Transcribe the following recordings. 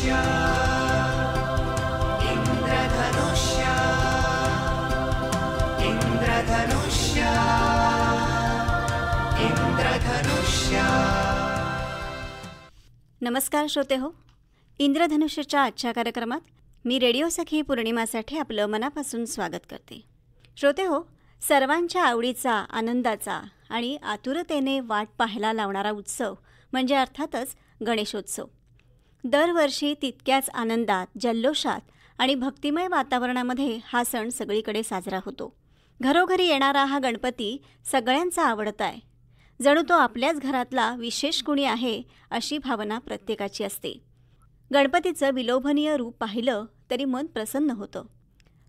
इंद्रधनुष्य इंद्रधनुष्य इंद्रधनुष्य इंद्रधनुष्य. नमस्कार श्रोते हो, इंद्रधनुष्यच्या आजच्या कार्यक्रमात मी रेडिओ सखी पौर्णिमासाठी आपलं मनापासून स्वागत करते. श्रोते हो, सर्वांच्या आवडीचा, आनंदाचा आणि आतुरतेने वाट पाहायला लावणारा उत्सव म्हणजे अर्थातच गणेशोत्सव. दरवर्षी तितक्याच आनंदात, जल्लोषात आणि भक्तिमय वातावरणामध्ये हा सण सगळीकडे साजरा होतो. घरोघरी येणारा हा गणपती सगळ्यांचा आवडता आहे. जणू तो आपल्याच घरातला विशेष कुणी आहे अशी भावना प्रत्येकाची असते. गणपतीचं विलोभनीय रूप पाहिलं तरी मन प्रसन्न होतं.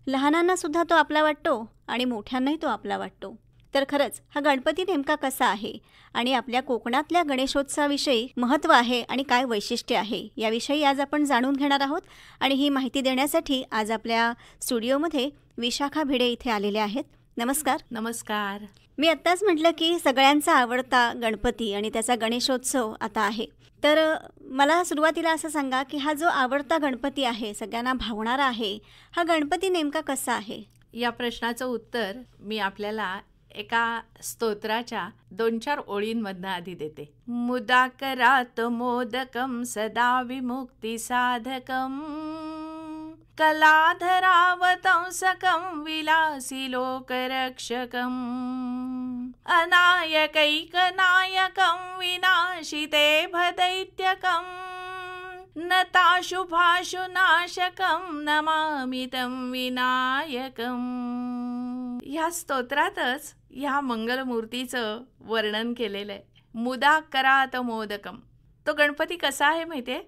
लहानांनासुद्धा तो आपला वाटतो आणि मोठ्यांनाही तो आपला वाटतो. तर खरंच हा गणपती नेमका कसा आहे आणि आपल्या कोकणातल्या गणेशोत्सवाविषयी महत्त्व आहे आणि काय वैशिष्ट्य आहे याविषयी आज आपण जाणून घेणार आहोत. आणि ही माहिती देण्यासाठी आज आपल्या स्टुडिओमध्ये विशाखा भिडे इथे आलेल्या आहेत. नमस्कार. नमस्कार. मी आत्ताच म्हटलं की सगळ्यांचा आवडता गणपती आणि त्याचा गणेशोत्सव आता आहे. तर मला सुरुवातीला असं सांगा की हा जो आवडता गणपती आहे, सगळ्यांना भावणारा आहे, हा गणपती नेमका कसा आहे? या प्रश्नाचं उत्तर मी आपल्याला एका स्तोत्राच्या 2-4 ओळींमधनं आधी देते. मुदाकरात मोदकम सदा विमुक्ती साधकम कलाधरावतंसकं विलासी लोकरक्षकं अनायकैकनायकं विनाशिते भदैत्यकं नताशुभाशुनाशकं नमामि तं विनायकं. ह्या स्तोत्रातच ह्या मंगलमूर्तीचं वर्णन केलेलं आहे. मुदाकरात मोदकम. तो गणपती कसा आहे माहिती आहे?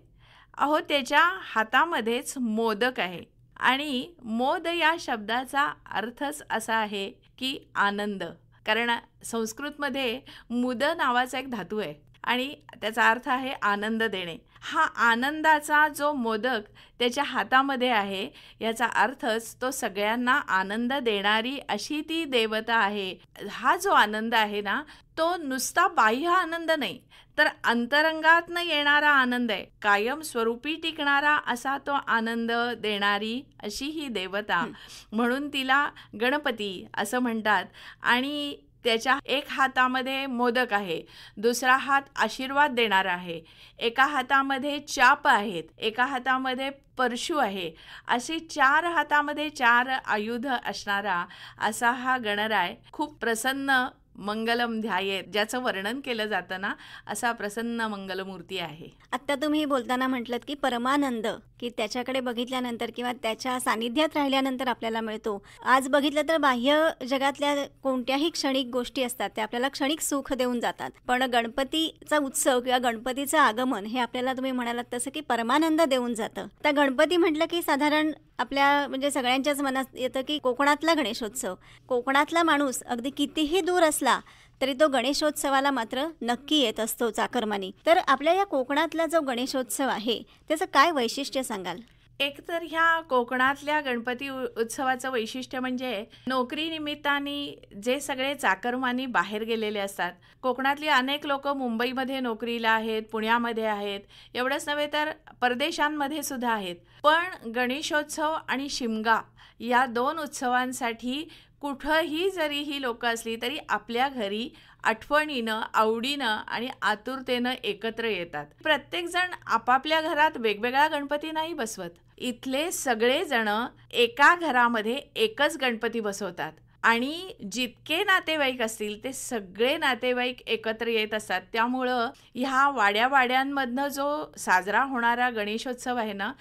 अहो, त्याच्या हातामध्येच मोदक आहे. आणि मोद या शब्दाचा अर्थच असा आहे की आनंद. कारण संस्कृतमध्ये मुद नावाचा एक धातू आहे आणि त्याचा अर्थ आहे आनंद देणे. हा आनंदाचा जो मोदक त्याच्या हातामध्ये आहे याचा अर्थच तो सगळ्यांना आनंद देणारी अशी ती देवता आहे. हा जो आनंद आहे ना, तो नुसता बाह्य आनंद नाही तर अंतरंगातनं येणारा आनंद आहे. कायम स्वरूपी टिकणारा असा तो आनंद देणारी अशी ही देवता, म्हणून तिला गणपती असं म्हणतात. आणि त्याच्या एक हातामध्ये मोदक आहे, दुसरा हात आशीर्वाद देणारा आहे, एका हातामध्ये चाप आहेत, एका हातामध्ये परशू आहे. अशी 4 हातामध्ये 4 आयुध असणारा असा हा गणराय खूप प्रसन्न मंगलम ध्यायेत ज्याचं वर्णन केलं जातं ना, असा प्रसन्न मंगलमूर्ती आहे. आत्ता तुम्ही बोलताना म्हटलं की परमानंद, की त्याच्याकडे बघितल्यानंतर किंवा त्याच्या सानिध्यात राहिल्यानंतर आपल्याला मिळतो. आज बघितलं तर बाह्य जगातल्या कोणत्याही क्षणिक गोष्टी असतात त्या आपल्याला क्षणिक सुख देऊन जातात, पण गणपतीचा उत्सव किंवा गणपतीचं आगमन हे आपल्याला, तुम्ही म्हणालात तसं, की परमानंद देऊन जातं. तर गणपती म्हटलं की साधारण आपल्या म्हणजे सगळ्यांच्याच मनात येतं की कोकणातला गणेशोत्सव. कोकणातला माणूस अगदी कितीही दूर असला तरी तो गणेशोत्सवाला मात्र नक्की येत असतो चाकरमानी. तर आपल्या या कोकणातला जो गणेशोत्सव आहे त्याचं काय वैशिष्ट्य सांगाल? एक तर ह्या कोकणातल्या गणपती उत्सवाचं वैशिष्ट्य म्हणजे नोकरीनिमित्ताने जे सगळे चाकरमानी बाहेर गेलेले असतात. कोकणातली अनेक लोक मुंबईमध्ये नोकरीला आहेत, पुण्यामध्ये आहेत, एवढंच नव्हे तर परदेशांमध्ये सुद्धा आहेत. पण गणेशोत्सव आणि शिमगा या 2 उत्सवांसाठी कुठंही जरी ही लोक असली तरी आपल्या घरी आठवणीनं, आवडीनं आणि आतुरतेनं एकत्र येतात. प्रत्येकजण आपापल्या घरात वेगवेगळा गणपती नाही बसवत. इथले सगळेजण एका घरामध्ये एकच गणपती बसवतात आणि जितके नातेवाईक असतील ते सगळे नातेवाईक एकत्र येत असतात. त्यामुळं ह्या वाड्यावाड्यांमधनं जो साजरा होणारा गणेशोत्सव आहे ना,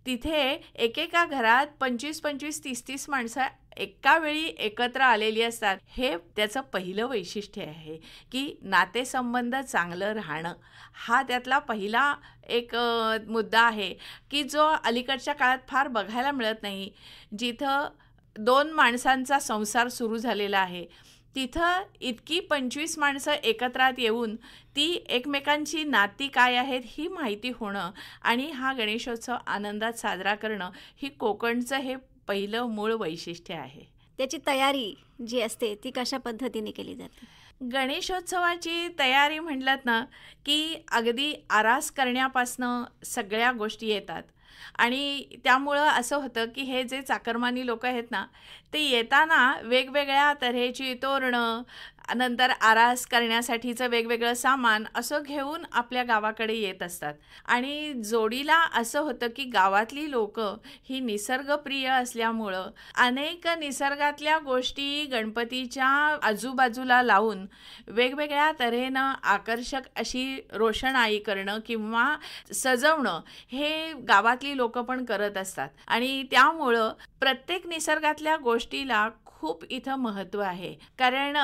तिथे एकेका घरात 25-25, 30-30 माणसं एका वेळी एकत्र आलेली असतात. हे त्याचं पहिलं वैशिष्ट्य आहे की नातेसंबंध चांगलं राहणं. हा त्यातला पहिला एक मुद्दा आहे की जो अलीकडच्या काळात फार बघायला मिळत नाही. जिथं 2 माणसांचा संसार सुरू झालेला आहे तिथं इतकी 25 माणसं एकत्रात येऊन ती एकमेकांची नाती काय आहेत ही माहिती होणं आणि हा गणेशोत्सव आनंदात साजरा करणं ही कोकणचं हे पहिलं मूळ वैशिष्ट्य आहे. त्याची तयारी जी असते ती कशा पद्धतीने केली जाते? गणेशोत्सवाची तयारी म्हटलं ना की अगदी आरास करण्यापासनं सगळ्या गोष्टी येतात. आणि त्यामुळं असं होतं की हे जे चाकरमानी लोक आहेत ना, ते येताना वेगवेगळ्या तऱ्हेची तोरणं, नंतर आरास करण्यासाठीचं वेगवेगळं सामान असं घेऊन आपल्या गावाकडे येत असतात. आणि जोडीला असं होतं की गावातली लोकं ही निसर्गप्रिय असल्यामुळं अनेक निसर्गातल्या गोष्टी गणपतीच्या आजूबाजूला लावून वेगवेगळ्या तऱ्हेनं आकर्षक अशी रोषणाई करणं किंवा सजवणं हे गावातली लोकं पण करत असतात. आणि त्यामुळं प्रत्येक निसर्गातल्या गोष्टीला खूप इथं महत्त्व आहे. कारण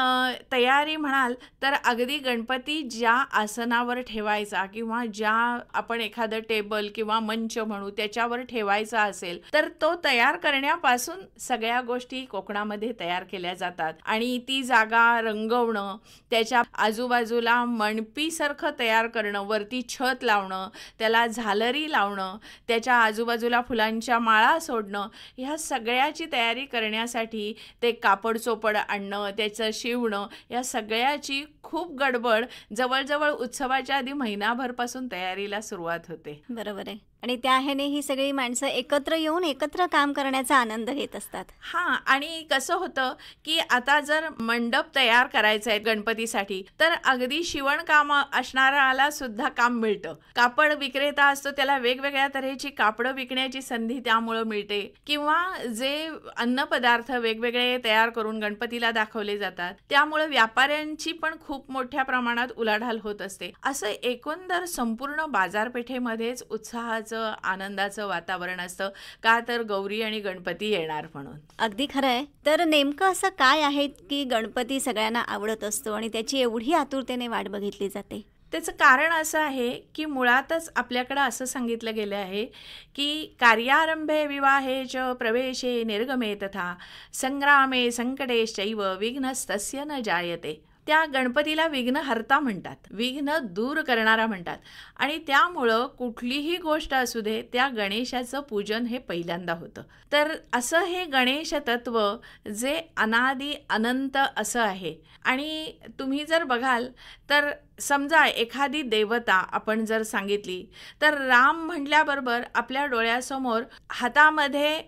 तयारी म्हणाल तर अगदी गणपती ज्या आसनावर ठेवायचा किंवा ज्या आपण एखादं टेबल किंवा मंच म्हणू त्याच्यावर ठेवायचा असेल तर तो तयार करण्यापासून सगळ्या गोष्टी कोकणामध्ये तयार केल्या जातात. आणि ती जागा रंगवणं, त्याच्या आजूबाजूला मणपीसारखं तयार करणं, वरती छत लावणं, त्याला झालरी लावणं, त्याच्या आजूबाजूला फुलांच्या माळा सोडणं, ह्या सगळ्याची तयारी करण्यासाठी ते कापड चोपड आणणं, त्याचं शिवणं, या सगळ्याची खूप गडबड जवळजवळ उत्सवाच्या आधी महिनाभरपासून तयारीला सुरुवात होते. बरोबर आहे. आणि त्या ह्याने ही सगळी माणसं एकत्र येऊन एकत्र काम करण्याचा आनंद घेत असतात. हां, आणि कसं होतं की आता जर मंडप तयार करायचा आहे गणपतीसाठी तर अगदी शिवणकाम असणाऱ्याला सुद्धा काम मिळतं. कापड विक्रेता असतो त्याला वेगवेगळ्या तऱ्हेची कापडं विकण्याची संधी त्यामुळं मिळते. किंवा जे अन्नपदार्थ वेगवेगळे तयार करून गणपतीला दाखवले जातात त्यामुळे व्यापाऱ्यांची पण खूप मोठ्या प्रमाणात उलाढाल होत असते. असं एकंदर संपूर्ण बाजारपेठेमध्येच उत्साहाचं आनंदाचं वातावरण असतं. का तर गौरी आणि गणपती येणार म्हणून. अगदी खरं आहे. तर नेमकं असं काय आहे की गणपती सगळ्यांना आवडत असतो आणि त्याची एवढी आतुरतेने वाट बघितली जाते? त्याचं कारण असं आहे की मुळातच आपल्याकडं असं सांगितलं गेलं आहे की कार्यारंभे विवाहे च प्रवेशे निर्गमे तथा संग्रामे संकटेश्चैव विघ्नस्तस्य न जायते. त्या गणपतीला विघ्नहर्ता म्हणतात, विघ्न दूर करणारा म्हणतात. आणि त्यामुळं कुठलीही गोष्ट असू दे त्या गणेशाचं पूजन हे पहिल्यांदा होतं. तर असं हे गणेश तत्व जे अनादी अनंत असं आहे. आणि तुम्ही जर बघाल तर समजा एखादी देवता आपण जर सांगितली तर राम म्हटल्याबरोबर आपल्या डोळ्यासमोर हातामध्ये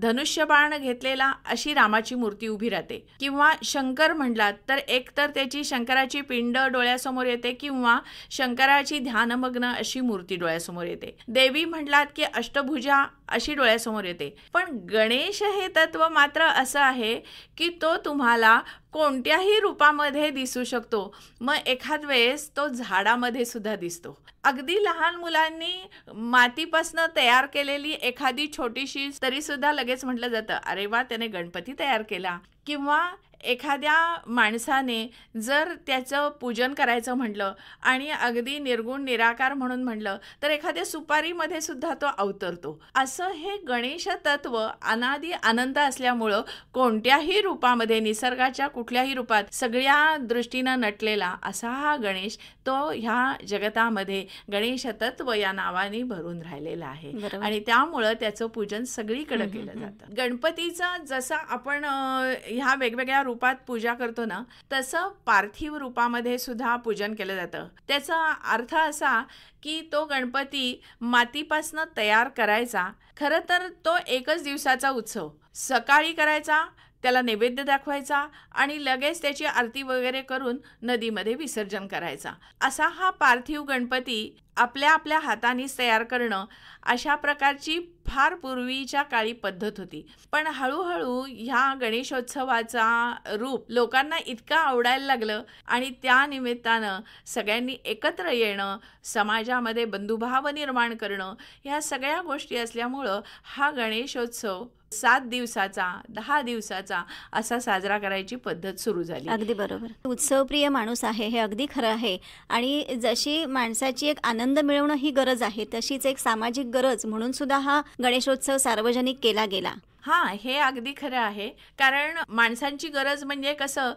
धनुष्यबाण घेतलेला अशी रामाची मूर्ती उभी राहते. किंवा शंकर म्हटलात तर एकतर त्याची शंकराची पिंड डोळ्यासमोर येते किंवा शंकराची ध्यानमग्न अशी मूर्ती डोळ्यासमोर येते. देवी म्हटलात की अष्टभुजा अशी डोळ्यासमोर येते. पण गणेश हे तत्व मात्र असं आहे की तो तुम्हाला कोणत्याही रूपामध्ये दिसू शकतो. मग एखाद वेळेस तो झाडामध्ये सुद्धा दिसतो. अगदी लहान मुलांनी मातीपासून तयार केलेली एखादी छोटीशी तरी सुद्धा लगेच म्हटलं जातं, अरे वा त्याने गणपती तयार केला. किंवा एखाद्या माणसाने जर त्याचं पूजन करायचं म्हटलं आणि अगदी निर्गुण निराकार म्हणून म्हटलं तर एखाद्या सुपारीमध्ये सुद्धा तो अवतरतो. असं हे गणेश तत्व अनादी अनंत असल्यामुळं कोणत्याही रूपामध्ये निसर्गाच्या कुठल्याही रूपात सगळ्या दृष्टीनं नटलेला असा हा गणेश तो ह्या जगतामध्ये गणेश तत्व या नावाने भरून राहिलेला आहे. आणि त्यामुळं त्याचं पूजन सगळीकडे केलं जातं. गणपतीचं जसं आपण ह्या वेगवेगळ्या रूपात पूजा करतो ना तसं पार्थिव रूपामध्ये सुद्धा पूजन केलं जातं. त्याचा अर्थ असा की तो गणपती मातीपासून तयार करायचा. खरं तर तो एकच दिवसाचा उत्सव. सकाळी करायचा, त्याला नैवेद्य दाखवायचा आणि लगेच त्याची आरती वगैरे करून नदीमध्ये विसर्जन करायचा. असा हा पार्थिव गणपती आपल्या आपल्या हातानेच तयार करणं अशा प्रकारची फार पूर्वीच्या काळी पद्धत होती. पण हळूहळू ह्या गणेशोत्सवाचा रूप लोकांना इतकं आवडायला लागलं आणि त्या निमित्तानं सगळ्यांनी एकत्र येणं, समाजामध्ये बंधुभाव निर्माण करणं ह्या सगळ्या गोष्टी असल्यामुळं हा गणेशोत्सव 7 दिवसाचा 10 दिवसाचा असा साजरा करायची पद्धत सुरू झाली. अगदी बरोबर. उत्सवप्रिय माणूस आहे हे अगदी खरं आहे. आणि जशी माणसाची एक आनंद मिळवणं ही गरज आहे तशीच एक सामाजिक गरज म्हणून सुद्धा हा गणेशोत्सव सार्वजनिक केला गेला. हां, हे अगदी खरं आहे. कारण माणसांची गरज म्हणजे कसं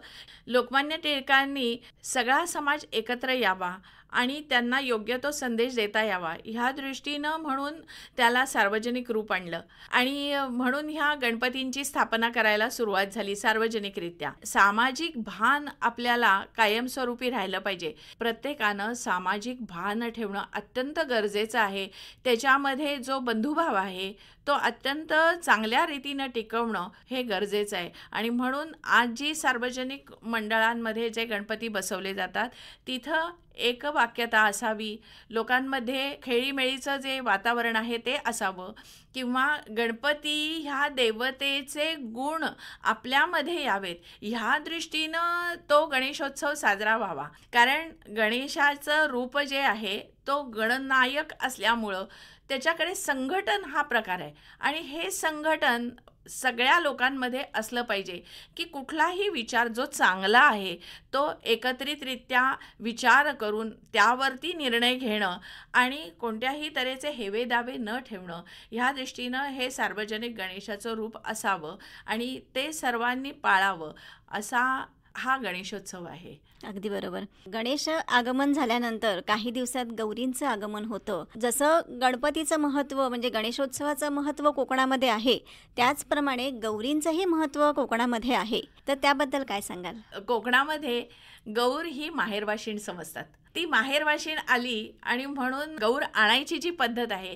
लोकमान्य टिळकांनी सगळा समाज एकत्र यावा आणि त्यांना योग्य तो संदेश देता यावा ह्या दृष्टीनं म्हणून त्याला सार्वजनिक रूप आणलं आणि म्हणून ह्या गणपतींची स्थापना करायला सुरुवात झाली सार्वजनिकरित्या. सामाजिक भान आपल्याला कायमस्वरूपी राहिलं पाहिजे. प्रत्येकानं सामाजिक भान ठेवणं अत्यंत गरजेचं आहे. त्याच्यामध्ये जो बंधुभाव आहे तो अत्यंत चांगल्या रीतीनं टिकवणं हे गरजेचं आहे. आणि म्हणून आज जी सार्वजनिक मंडळांमध्ये जे गणपती बसवले जातात तिथं एकवाक्यता असावी, लोकांमध्ये खेळीमेळीचं जे वातावरण आहे ते असावं, किंवा गणपती ह्या देवतेचे गुण आपल्यामध्ये यावेत ह्या दृष्टीनं तो गणेशोत्सव साजरा व्हावा. कारण गणेशाचं रूप जे आहे तो गणनायक असल्यामुळं त्याच्याकडे संघटन हा प्रकार आहे आणि हे संघटन सगळ्या लोकांमध्ये असलं पाहिजे की कुठलाही विचार जो चांगला आहे तो एकत्रितरित्या विचार करून त्यावरती निर्णय घेणं आणि कोणत्याही तऱ्हेचे हेवेदावे न ठेवणं ह्या दृष्टीनं हे सार्वजनिक गणेशाचं रूप असावं आणि ते सर्वांनी पाळावं असा हा गणेशोत्सव आहे. अगदी बरोबर. गणेश आगमन झाल्यानंतर काही दिवसात गौरींचं आगमन होतं. जसं गणपतीचं महत्त्व म्हणजे गणेशोत्सवाचं महत्त्व कोकणामध्ये आहे त्याचप्रमाणे गौरींचंही महत्त्व कोकणामध्ये आहे. तर त्याबद्दल काय सांगाल? कोकणामध्ये गौर ही माहेरवाशीण समजतात. ती माहेरवाशीण आली आणि म्हणून गौर आणायची जी पद्धत आहे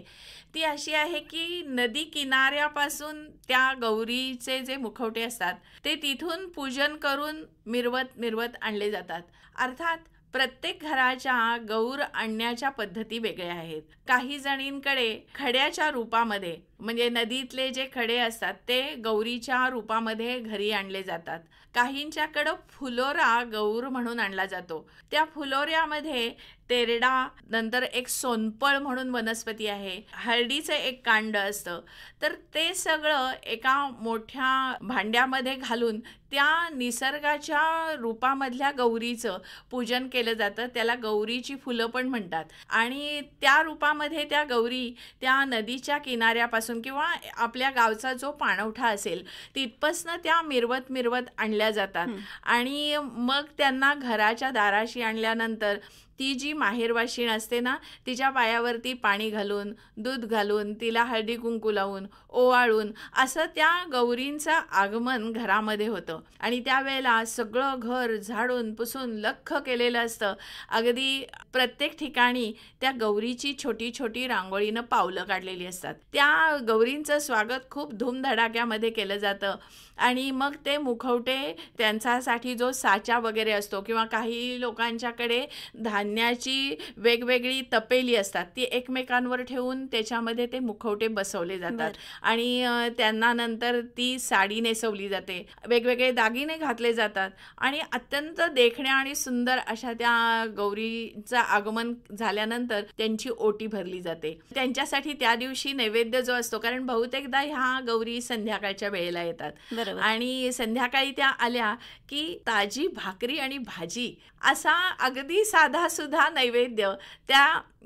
ती अशी आहे की नदी किनाऱ्यापासून त्या गौरीचे जे मुखवटे असतात ते तिथून पूजन करून मिरवत आणले जातात. अर्थात प्रत्येक घराच्या गौर आणण्याच्या पद्धती वेगळ्या आहेत. काही जणींकडे खड्याच्या रूपामध्ये म्हणजे नदीतले जे खडे असतात ते गौरीच्या रूपामध्ये घरी आणले जातात. काहींच्याकडं फुलोरा गौर म्हणून आणला जातो. त्या फुलोऱ्यामध्ये तेरडा, नंतर एक सोनपळ म्हणून वनस्पती आहे, हळदीचं एक कांड असतं. तर ते सगळं एका मोठ्या भांड्यामध्ये घालून त्या निसर्गाच्या रूपामधल्या गौरीचं पूजन केलं जातं. त्याला गौरीची फुलं पण म्हणतात. आणि त्या रूपामध्ये त्या गौरी त्या नदीच्या किनाऱ्यापासून किंवा आपल्या गावचा जो पाणवठा असेल तिथपासनं त्या मिरवत आणल्या जातात. आणि मग त्यांना घराच्या दाराशी आणल्यानंतर ती जी माहेरवाशीण असते ना तिच्या पायावरती पाणी घालून दूध घालून तिला हळदी कुंकू लावून ओवाळून असं त्या गौरींचं आगमन घरामध्ये होतं. आणि त्यावेळेला सगळं घर झाडून पुसून लख्ख केलेलं असतं. अगदी प्रत्येक ठिकाणी त्या गौरीची छोटी छोटी रांगोळीनं पावलं काढलेली असतात. त्या गौरींचं स्वागत खूप धूमधडाक्यामध्ये केलं जातं. आणि मग ते मुखवटे त्यांच्यासाठी जो साचा वगैरे असतो किंवा काही लोकांच्याकडे धान्याची वेगवेगळी तपेली असतात ती एकमेकांवर ठेवून त्याच्यामध्ये ते मुखवटे बसवले जातात. आणि त्यांना नंतर ती साडी नेसवली जाते, वेगवेगळे दागिने घातले जातात आणि अत्यंत देखण्या आणि सुंदर अशा त्या गौरीचं आगमन झाल्यानंतर त्यांची ओटी भरली जाते. त्यांच्यासाठी त्या दिवशी नैवेद्य जो असतो, कारण बहुतेकदा ह्या गौरी संध्याकाळच्या वेळेला येतात आणि संध्याकाळी त्या आल्या की ताजी भाकरी आणि भाजी असा अगदी साधा सुद्धा नैवेद्य त्या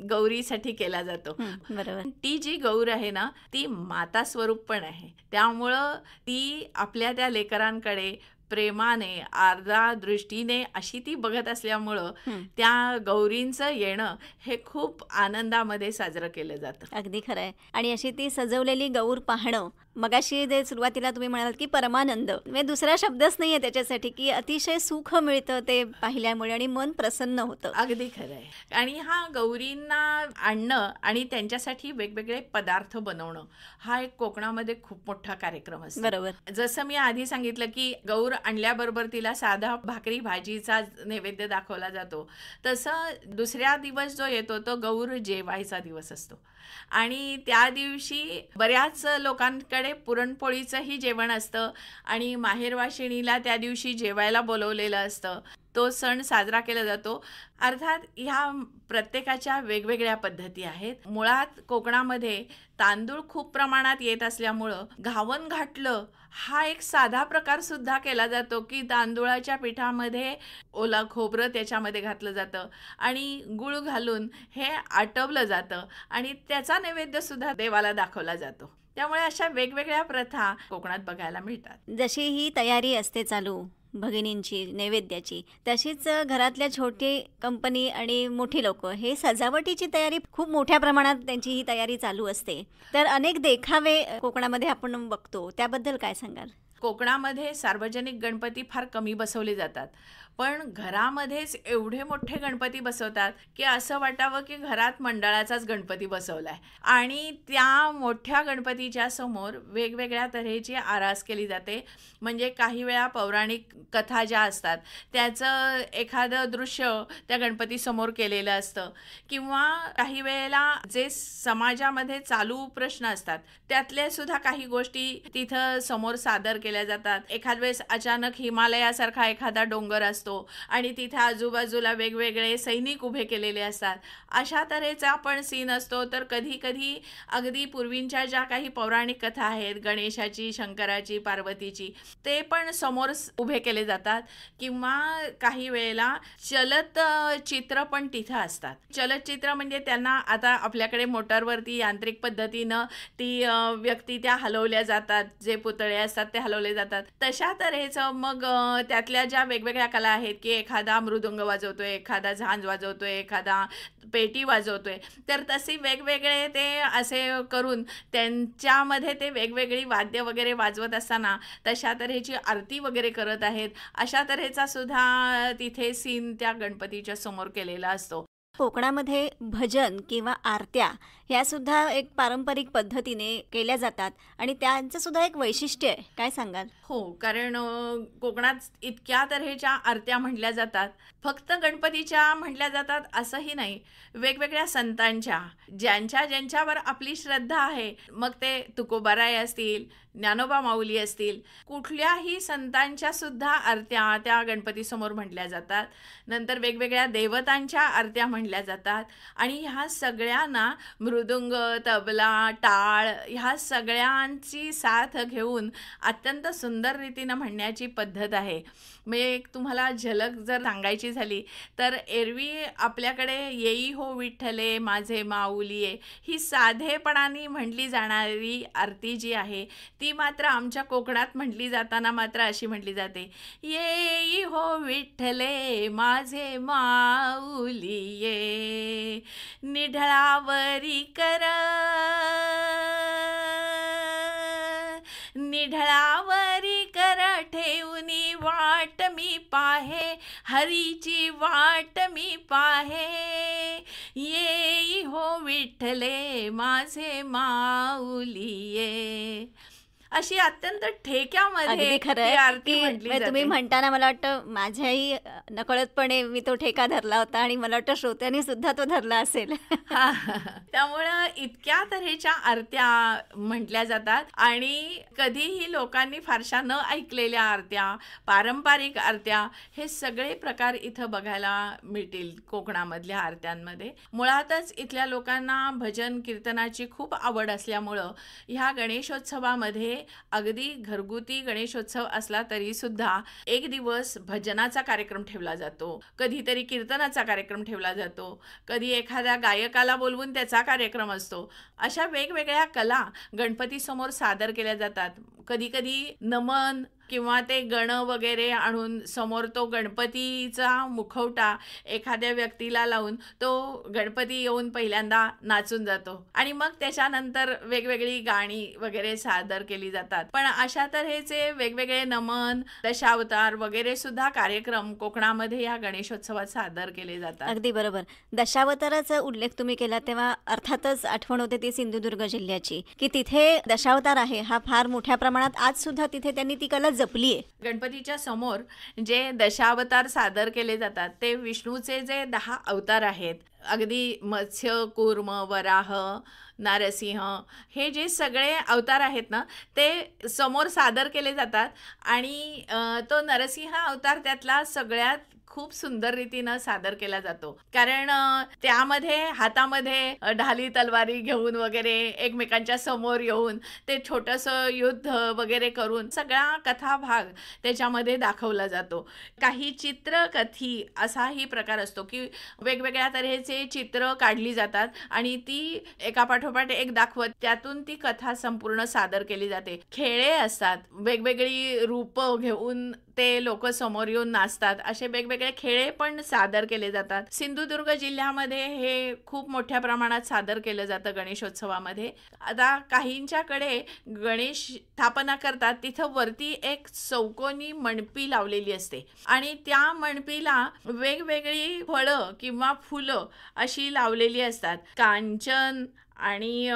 गौरीसाठी केला जातो. ती जी गौर आहे ना ती माता स्वरूप पण आहे. त्यामुळं ती आपल्या त्या लेकरांकडे प्रेमाने आर्द्रा दृष्टीने अशी ती बघत असल्यामुळं त्या गौरींचं येणं हे खूप आनंदामध्ये साजरं केलं जातं. अगदी खरं आहे. आणि अशी ती सजवलेली गौर पाहणं, मगाशी जे सुरुवातीला तुम्ही म्हणालात की परमानंद, म्हणजे दुसरा शब्दच नाही आहे त्याच्यासाठी की अतिशय सुख मिळतं ते पाहिल्यामुळे आणि मन प्रसन्न होतं. अगदी खरं आहे. आणि हा गौरींना आणणं आणि त्यांच्यासाठी वेगवेगळे पदार्थ बनवणं हा एक कोकणामध्ये खूप मोठा कार्यक्रम असतो. बरोबर. जसं मी आधी सांगितलं की गौर आणल्याबरोबर तिला साधा भाकरी भाजीचा नैवेद्य दाखवला जातो, तसं दुसऱ्या दिवस जो येतो तो गौर जेवायचा दिवस असतो. आणि त्या दिवशी बऱ्याच लोकांकडे पुरणपोळीचंही जेवण असतं आणि माहेरवाशिणीला त्या दिवशी जेवायला बोलवलेलं असतं. तो सण साजरा केला जातो. अर्थात ह्या प्रत्येकाच्या वेगवेगळ्या पद्धती आहेत. मुळात कोकणामध्ये तांदूळ खूप प्रमाणात येत असल्यामुळं घावन घाटलं हा एक साधा प्रकार सुद्धा केला जातो की तांदूळाच्या पिठामध्ये ओला खोबरं त्याच्यामध्ये घातलं जातं आणि गूळ घालून हे आटवलं जातं आणि त्याचा नैवेद्य सुद्धा देवाला दाखवला जातो. त्यामुळे अशा वेगवेगळ्या प्रथा कोकणात बघायला मिळतात. जशी ही तयारी असते चालू भगिनींची नैवेद्याची, तशीच घरातल्या छोटी कंपनी आणि मोठी लोक हे सजावटीची तयारी खूप मोठ्या प्रमाणात त्यांची ही तयारी चालू असते. तर अनेक देखावे कोकणामध्ये आपण बघतो, त्याबद्दल काय सांगाल? कोकणामध्ये सार्वजनिक गणपती फार कमी बसवले जातात, पण घरामध्येच एवढे मोठे गणपती बसवतात की असं वाटावं की घरात मंडळाचाच गणपती बसवलाय. आणि त्या मोठ्या गणपतीच्या समोर वेगवेगळ्या तऱ्हेची आरास केली जाते. म्हणजे काही वेळा पौराणिक कथा ज्या असतात त्याचं एखादं दृश्य त्या गणपतीसमोर केलेलं असतं, किंवा काही वेळेला जे समाजामध्ये चालू प्रश्न असतात त्यातले सुद्धा काही गोष्टी तिथं समोर सादर केल्या जातात. एखाद वेळेस अचानक हिमालयासारखा एखादा डोंगर असतो आणि तिथे आजूबाजूला वेगवेगळे सैनिक उभे केलेले असतात. अशा तऱ्हेचा पण सीन असतो. तर कधी कधी अगदी पूर्वींच्या ज्या काही पौराणिक कथा आहेत, गणेशाची, शंकराची, पार्वतीची, ते पण समोर उभे केले जातात. किंवा काही वेळेला चलत चित्र पण तिथं असतात. चलचित्र म्हणजे त्यांना आता आपल्याकडे मोटरवरती यांत्रिक पद्धतीनं ती व्यक्ती त्या हलवल्या जातात, जे पुतळे असतात ते हलवले जातात. तशा तऱ्हेचं मग त्यातल्या ज्या वेगवेगळ्या कला आहेत की एखादा मृदुंग वाजवतोय, एखादा झांज वाजवतोय, एखादा पेटी वाजवतोय, तर तसे वेगवेगळे ते असे करून त्यांच्यामध्ये ते वेगवेगळी वाद्य वगैरे वाजवत असताना तशा तऱ्हेची आरती वगैरे करत आहेत. अशा तऱ्हेचा सुद्धा तिथे सीन त्या गणपतीच्या समोर केलेला असतो. कोकणामध्ये भजन किंवा आरत्या ह्यासुद्धा एक पारंपरिक पद्धतीने केल्या जातात आणि त्यांचं सुद्धा एक वैशिष्ट्य आहे, काय सांगाल? हो, कारण कोकणात इतक्या तऱ्हेच्या आरत्या म्हटल्या जातात. फक्त गणपतीच्या म्हटल्या जातात असंही नाही, वेगवेगळ्या संतांच्या, ज्यांच्यावर आपली श्रद्धा आहे, मग ते तुकोबाराय असतील, ज्ञानोबा माऊली असतील, कुठल्याही संतांच्या सुद्धा आरत्या त्या गणपतीसमोर म्हटल्या जातात. नंतर वेगवेगळ्या देवतांच्या आरत्या म्हटल्या जातात. आणि ह्या सगळ्यांना मृदुंग, तबला, टाळ ह्या सगळ्यांची साथ घेऊन अत्यंत सुंदर रीतीनं म्हणण्याची पद्धत आहे. म्हणजे एक तुम्हाला झलक जर सांगायची झाली तर एरवी आपल्याकडे येई हो विठ्ठले माझे माऊलिये ही साधेपणाने म्हटली जाणारी आरती जी आहे ती मात्र आमच्या कोकणात म्हटली जाताना मात्र अशी म्हटली जाते, येई हो विठ्ठले माझे माऊलिये निढळावरी कर, निढळावरी कर ठेवूनी वाट मी पाहे, हरीची वाट मी पाहे, येई हो विठ्ठले माझे माऊलिये. अशी अत्यंत ठेक्यामध्ये अगदी खरं ती आहे आरती की म्हटली तुम्ही जाते. म्हणताना मला वाटतं माझ्याही नकळतपणे मी तो ठेका धरला होता आणि मला वाटतं श्रोत्यांनी सुद्धा तो धरला असेल. हा. त्यामुळं इतक्या तऱ्हेच्या आरत्या म्हटल्या जातात आणि कधीही लोकांनी फारशा न ऐकलेल्या आरत्या, पारंपरिक आरत्या हे सगळे प्रकार इथं बघायला मिळतील कोकणामधल्या आरत्यांमध्ये. मुळातच इथल्या लोकांना भजन कीर्तनाची खूप आवड असल्यामुळं ह्या गणेशोत्सवामध्ये अगदी घरगुती गणेशोत्सव असला तरी सुद्धा एक दिवस भजनाचा कार्यक्रम ठेवला जातो, कधीतरी कीर्तनाचा कार्यक्रम ठेवला जातो, कधी एखाद्या गायकाला बोलवून त्याचा कार्यक्रम असतो. अशा वेगवेगळ्या कला गणपतीसमोर सादर केल्या जातात. कधी कधी नमन किंवा ते गण वगैरे आणून समोर तो गणपतीचा मुखवटा एखाद्या व्यक्तीला लावून तो गणपती येऊन पहिल्यांदा नाचून जातो आणि मग त्याच्यानंतर वेगवेगळी गाणी वगैरे सादर केली जातात. पण अशा तऱ्हेचे वेगवेगळे नमन, दशावतार वगैरे सुद्धा कार्यक्रम कोकणामध्ये या गणेशोत्सवात सादर केले जातात. अगदी बरोबर. दशावताराचा उल्लेख तुम्ही केला तेव्हा अर्थातच आठवण होते ती सिंधुदुर्ग जिल्ह्याची, की तिथे दशावतार आहे हा फार मोठ्या प्रमाणात आज सुद्धा तिथे त्यांनी ती कला जपली आहे. गणपतीच्या समोर जे दशावतार सादर केले जातात ते विष्णूचे जे 10 अवतार आहेत, अगदी मत्स्य, कूर्म, वराह, नारसिंह हे जे सगळे अवतार आहेत ना ते समोर सादर केले जातात. आणि तो नरसिंह अवतार त्यातला सगळ्यात खूप सुंदर रीतीनं सादर केला जातो. कारण त्यामध्ये हातामध्ये ढाली तलवारी घेऊन वगैरे एकमेकांच्या समोर येऊन ते छोटंसं युद्ध वगैरे करून सगळा कथाभाग त्याच्यामध्ये दाखवला जातो. काही चित्रकथी असाही प्रकार असतो की वेगवेगळ्या तऱ्हेचे चित्र काढली जातात आणि ती एकापाठोपाठ एक दाखवत त्यातून ती कथा संपूर्ण सादर केली जाते. खेळे असतात, वेगवेगळी रूपं घेऊन ते लोक समोर येऊन नाचतात. असे वेगवेगळे खेळ पण सादर केले जातात. सिंधुदुर्ग जिल्ह्यामध्ये हे खूप मोठ्या प्रमाणात सादर केलं जातं गणेशोत्सवामध्ये. आता काहींच्याकडे गणेश स्थापना करतात तिथं वरती एक चौकोनी मणपी लावलेली असते आणि त्या मणपीला वेगवेगळी फळं किंवा फुलं अशी लावलेली असतात. कांचन आणि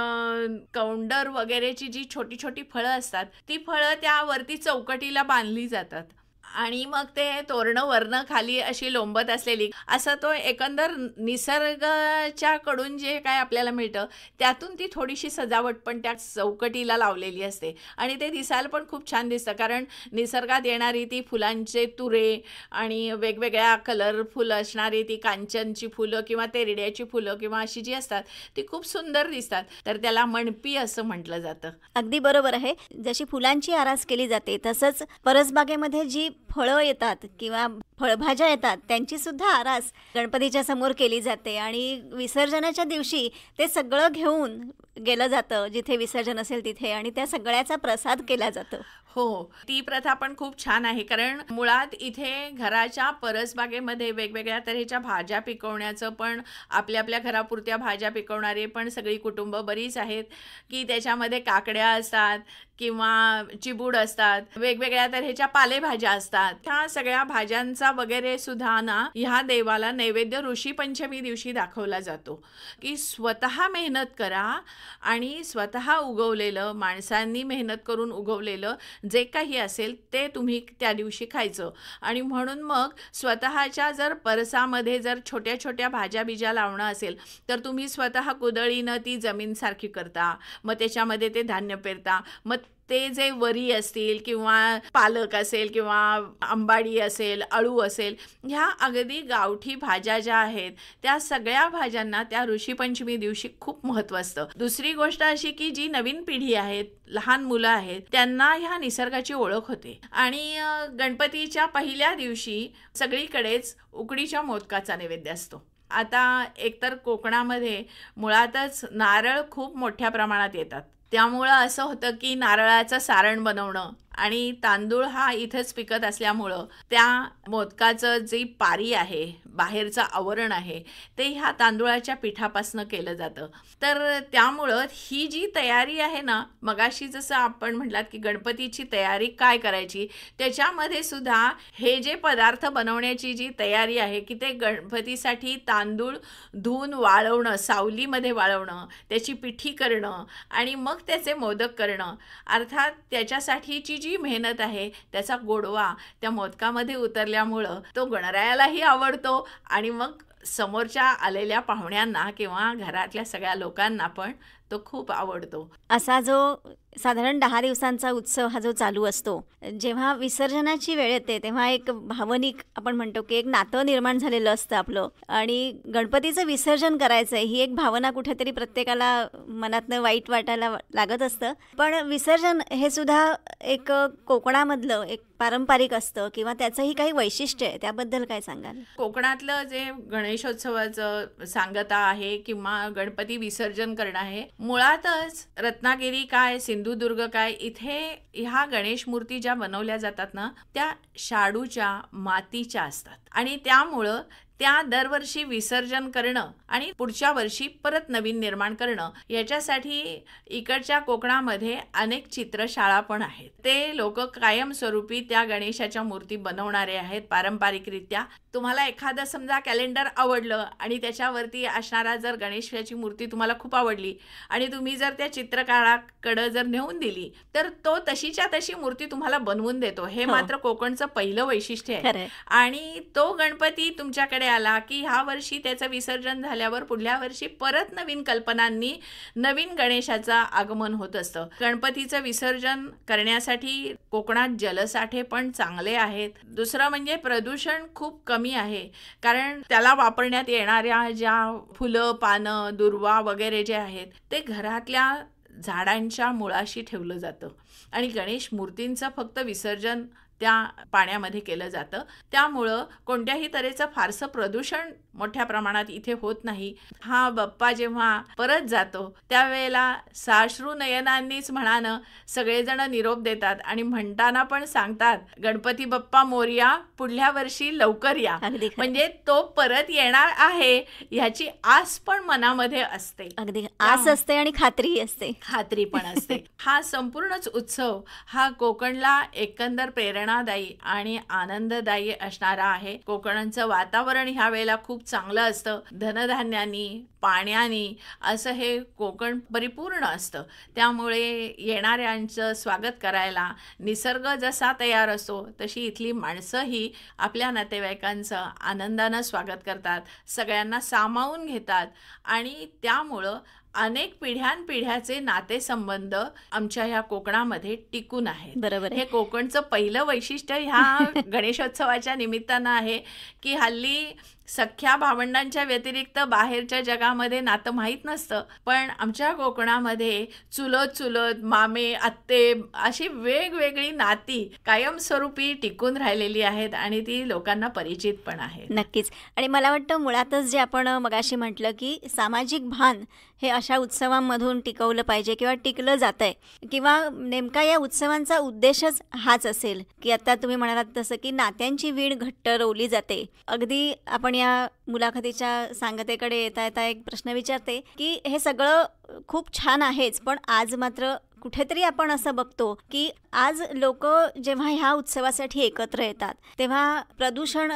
कौंडर वगैरेची जी छोटी छोटी फळं असतात ती फळं त्यावरती चौकटीला बांधली जातात आणि मग ते तोरणं वरनं खाली अशी लोंबत असलेली, असं तो एकंदर निसर्गाच्या कडून जे काय आपल्याला मिळतं त्यातून ती थोडीशी सजावट पण त्या चौकटीला लावलेली असते आणि ते दिसायला पण खूप छान दिसतं. कारण निसर्गात येणारी ती फुलांचे तुरे आणि वेगवेगळ्या कलरफुल असणारी ती कांचनची फुलं किंवा तेरड्याची फुलं किंवा अशी जी असतात ती खूप सुंदर दिसतात. तर त्याला मणपी असं म्हटलं जातं. अगदी बरोबर आहे. जशी फुलांची आरास केली जाते तसंच परसबागेमध्ये जी फळं येतात किंवा फळभाज्या येतात त्यांची सुद्धा आरास गणपतीच्या समोर केली जाते आणि विसर्जनाच्या दिवशी ते सगळं घेऊन गेलं जातं जिथे विसर्जन असेल तिथे आणि त्या सगळ्याचा प्रसाद केला जातो. हो, ती प्रथा पण खूप छान आहे. कारण मुळात इथे घराच्या परसबागेमध्ये वेगवेगळ्या तऱ्हेच्या भाज्या पिकवण्याचं पण आपल्या आपल्या घरापुरत्या भाज्या पिकवणारे पण सगळी कुटुंब बरीच आहेत की त्याच्यामध्ये काकड्या असतात किंवा चिबूड असतात, वेगवेगळ्या तऱ्हेच्या पालेभाज्या असतात. ह्या सगळ्या भाज्यांचा वगैरे सुद्धा ना ह्या देवाला नैवेद्य ऋषी पंचमी दिवशी दाखवला जातो की स्वतः मेहनत करा आणि स्वतः उगवलेलं, माणसांनी मेहनत करून उगवलेलं जे काही असेल ते तुम्ही त्या दिवशी खायचं. आणि म्हणून मग स्वतःच्या जर परसामध्ये जर छोट्या छोट्या भाज्या बिज्या लावणं असेल तर तुम्ही स्वतः कुदळीनं ती जमीन सारखी करता, मग त्याच्यामध्ये ते धान्य पेरता. मग ते जे वरी असतील किंवा पालक असेल किंवा आंबाडी असेल, अळू असेल, ह्या अगदी गावठी भाज्या ज्या आहेत त्या सगळ्या भाज्यांना त्या ऋषीपंचमी दिवशी खूप महत्त्व असतं. दुसरी गोष्ट अशी की जी नवीन पिढी आहेत, लहान मुलं आहेत, त्यांना ह्या निसर्गाची ओळख होते आणि गणपतीच्या पहिल्या दिवशी सगळीकडेच उकडीच्या मोदकाचा नैवेद्य असतो. आता एकतर कोकणामध्ये मुळातच नारळ खूप मोठ्या प्रमाणात येतात, त्यामुळं असं होतं की नारळाचं सारण बनवणं आणि तांदूळ हा इथंच पिकत असल्यामुळं त्या मोदकाचं जी पारी आहे, बाहेरचं आवरण आहे, ते ह्या तांदूळाच्या पिठापासनं केलं जातं. तर त्यामुळं ही जी तयारी आहे ना, मगाशी जसं आपण म्हटलात की गणपतीची तयारी काय करायची, त्याच्यामध्ये सुद्धा हे जे पदार्थ बनवण्याची जी तयारी आहे की ते गणपतीसाठी तांदूळ धुवून वाळवणं, सावलीमध्ये वाळवणं, त्याची पिठी करणं आणि मग त्याचे मोदक करणं, अर्थात त्याच्यासाठीची जी मेहनत आहे त्याचा गोडवा त्या मोदकामध्ये उतरल्यामुळं तो गणरायालाही आवडतो आणि मग समोरच्या आलेल्या पाहुण्यांना किंवा घरातल्या सगळ्या लोकांना पण तो खूप आवडतो. असा जो साधारण 10 दिवसांचा उत्सव हा जो चालू असतो, जेव्हा विसर्जनाची वेळ येते तेव्हा एक भावनिक आपण म्हणतो की एक नातं निर्माण झालेलं असतं आपलं आणि गणपतीचं विसर्जन करायचं ही एक भावना कुठेतरी प्रत्येकाला मनातनं वाईट वाटायला लागत असतं. पण विसर्जन हे सुद्धा एक कोकणामधलं एक पारंपरिक असतं किंवा त्याचंही काही वैशिष्ट्य आहे, त्याबद्दल काय सांगाल? कोकणातलं जे गणेशोत्सवाचं सांगता आहे किंवा गणपती विसर्जन करणं आहे, मुळातच रत्नागिरी काय, सिंधुदुर्ग काय, इथे ह्या गणेश मूर्ती ज्या बनवल्या जातात ना त्या शाडूच्या, मातीच्या असतात आणि त्यामुळं त्या दरवर्षी विसर्जन करणं आणि पुढच्या वर्षी परत नवीन निर्माण करणं, याच्यासाठी इकडच्या कोकणामध्ये अनेक चित्रशाळा पण आहेत. ते लोक कायमस्वरूपी त्या गणेशाच्या मूर्ती बनवणारे आहेत पारंपरिकरित्या. तुम्हाला एखादं समजा कॅलेंडर आवडलं आणि त्याच्यावरती असणारा जर गणेशाची मूर्ती तुम्हाला खूप आवडली आणि तुम्ही जर त्या चित्रकाराकडं जर नेऊन दिली तर तो तशीच्या तशी मूर्ती तुम्हाला बनवून देतो. हे मात्र कोकणचं पहिलं वैशिष्ट्य आहे. आणि तो गणपती तुमच्याकडे आला की ह्या वर्षी त्याचं विसर्जन झाल्यावर पुढल्या वर्षी परत नवीन कल्पनांनी नवीन गणेशाचं आगमन होत असतं. गणपतीचं विसर्जन करण्यासाठी कोकणात जलसाठे पण चांगले आहेत. दुसरं म्हणजे प्रदूषण खूप कमी आहे, कारण त्याला वापरण्यात येणाऱ्या ज्या फुलं, पानं, दुर्वा वगैरे जे आहेत ते घरातल्या झाडांच्या मुळाशी ठेवलं जातं आणि गणेश मूर्तींचं फक्त विसर्जन त्या पाण्यामध्ये केलं जातं. त्यामुळं कोणत्याही तऱ्हेचं फारसं प्रदूषण मोठ्या प्रमाणात इथे होत नाही. हा बाप्पा जेव्हा परत जातो त्यावेळेला साश्रू नयनांनीच म्हणानं सगळेजण निरोप देतात आणि म्हणताना पण सांगतात, गणपती बाप्पा मोरया, पुढल्या वर्षी लवकर या. अगदी खरं. म्हणजे तो परत येणार आहे ह्याची आस पण मनामध्ये असते. अगदी आस असते आणि खात्री असते. खात्री पण असते. हा संपूर्णच उत्सव हा कोकणला एकंदर प्रेरणादायी आणि आनंददायी असणारा आहे. कोकणांचं वातावरण ह्या वेळेला खूप चांगलं असतं. धनधान्यांनी, पाण्यानी असं हे कोकण परिपूर्ण असतं. त्यामुळे येणाऱ्यांचं स्वागत करायला निसर्ग जसा तयार असतो तशी इथली माणसंही आपल्या नातेवाईकांचं आनंदानं स्वागत करतात, सगळ्यांना सामावून घेतात आणि त्यामुळं अनेक पिढ्यानपिढ्याचे नातेसंबंध आमच्या ह्या कोकणामध्ये टिकून आहेत. बरोबर आहे. हे कोकणचं पहिलं वैशिष्ट्य ह्या गणेशोत्सवाच्या निमित्तानं आहे की हल्ली सख्या भावंडांच्या व्यतिरिक्त बाहेरच्या जगामध्ये नातं माहीत नसतं, पण आमच्या कोकणामध्ये चुलत मामे, आत्ते अशी वेगवेगळी नाती कायमस्वरूपी टिकून राहिलेली आहेत आणि ती लोकांना परिचित पण आहेत. नक्कीच. आणि मला वाटतं मुळातच जे आपण मगाशी म्हटलं की सामाजिक भान हे अशा उत्सवांमधून टिकवलं पाहिजे किंवा टिकलं जातं आहे, किंवा नेमका या उत्सवांचा उद्देशच हाच असेल की आता तुम्ही म्हणालात तसं की नात्यांची वीण घट्ट रोवली जाते. अगदी आपण या मुलाखतीच्या सांगतेकडे येता येता एक प्रश्न विचारते की हे सगळं खूप छान आहेच, पण आज मात्र कुठेतरी आपण असं बघतो की आज लोक जेव्हा ह्या उत्सवासाठी एकत्र येतात तेव्हा प्रदूषण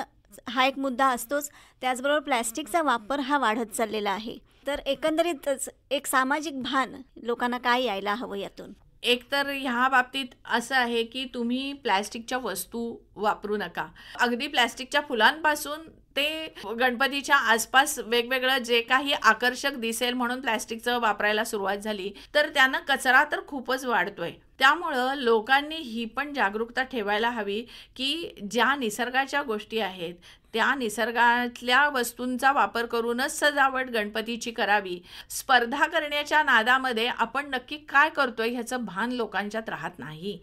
हा एक मुद्दा असतोच, त्याचबरोबर प्लॅस्टिकचा वापर हा वाढत चाललेला आहे. तर एकंदरीतच एक सामाजिक भान लोकांना काय यायला हवं यातून? एकतर ह्या बाबतीत असं आहे की तुम्ही प्लॅस्टिकच्या वस्तू वापरू नका. अगदी प्लॅस्टिकच्या फुलांपासून ते गणपतीच्या आसपास वेगवेगळं जे काही आकर्षक दिसेल म्हणून प्लॅस्टिकचं वापरायला सुरुवात झाली तर त्यानं कचरा तर खूपच वाढतोय. त्यामुळं लोकांनी ही पण जागरूकता ठेवायला हवी की ज्या निसर्गाच्या गोष्टी आहेत त्या निसर्गातल्या वस्तूंचा वापर करूनच सजावट गणपतीची करावी. स्पर्धा करण्याच्या नादामध्ये आपण नक्की काय करतोय ह्याचं भान लोकांच्यात राहत नाही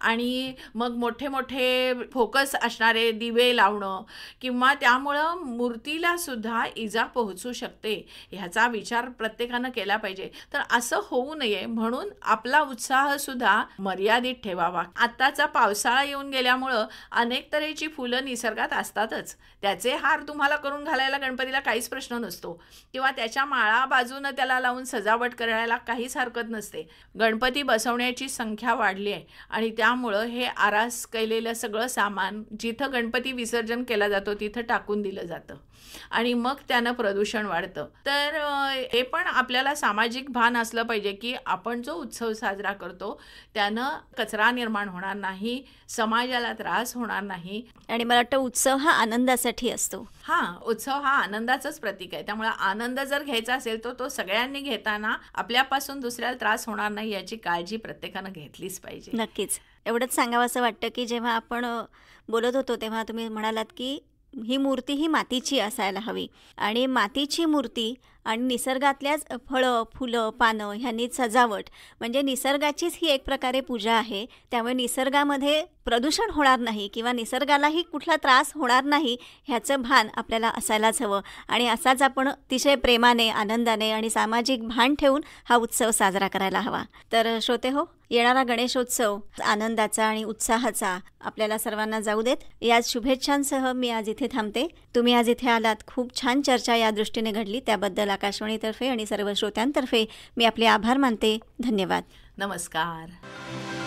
आणि मग मोठे मोठे फोकस असणारे दिवे लावणं किंवा त्यामुळं मूर्तीला सुद्धा इजा पोहोचू शकते ह्याचा विचार प्रत्येकानं केला पाहिजे. तर असं होऊ नये म्हणून आपला उत्साह सुद्धा मर्यादित ठेवावा. आत्ताचा पावसाळा येऊन गेल्यामुळं अनेक तऱ्हेची फुलं निसर्गात असतातच. त्याचे हार तुम्हाला करून घालायला गणपतीला काहीच प्रश्न नसतो किंवा त्याच्या माळा बाजूनं त्याला लावून सजावट करायला काहीच हरकत नसते. गणपती बसवण्याची संख्या वाढली आहे आणि त्यामुळं हे आरास केलेलं सगळं सामान जिथं गणपती विसर्जन केला जातो तिथं टाकून दिलं जातं आणि मग त्यानं प्रदूषण वाढतं. तर हे पण आपल्याला सामाजिक भान असलं पाहिजे की आपण जो उत्सव साजरा करतो त्यानं कचरा निर्माण होणार नाही, समाजाला त्रास होणार नाही. आणि मला वाटतं उत्सव हा आनंदासाठी असतो. उत्सव हा आनंदाचंच प्रतीक आहे. त्यामुळे आनंद जर घ्यायचा असेल तर तो सगळ्यांनी घेताना आपल्यापासून दुसऱ्याला त्रास होणार नाही याची काळजी प्रत्येकानं घेतलीच पाहिजे. नक्कीच. एवढंच सांगावं असं वाटतं की जेव्हा आपण बोलत होतो तेव्हा तुम्ही म्हणालात की ही मूर्ती ही मातीची असायला हवी आणि मातीची मूर्ती आणि निसर्गातल्याच फळं, फुलं, पानं ह्यांनी सजावट म्हणजे निसर्गाचीच ही एक प्रकारे पूजा आहे. त्यामुळे निसर्गामध्ये प्रदूषण होणार नाही किंवा निसर्गालाही कुठला त्रास होणार नाही ह्याचं भान आपल्याला असायलाच हवं आणि असाच आपण अतिशय प्रेमाने, आनंदाने आणि सामाजिक भान ठेवून हा उत्सव साजरा करायला हवा. तर श्रोतेहो, येणारा गणेशोत्सव आनंदाचा आणि उत्साहाचा आपल्याला सर्वांना जाऊ देत. याच शुभेच्छांसह मी आज इथे थांबते. तुम्ही आज इथे आलात, खूप छान चर्चा या दृष्टीने घडली, त्याबद्दल आकाशवाणीतर्फे आणि सर्व श्रोत्यांतर्फे मी आपले आभार मानते. धन्यवाद. नमस्कार.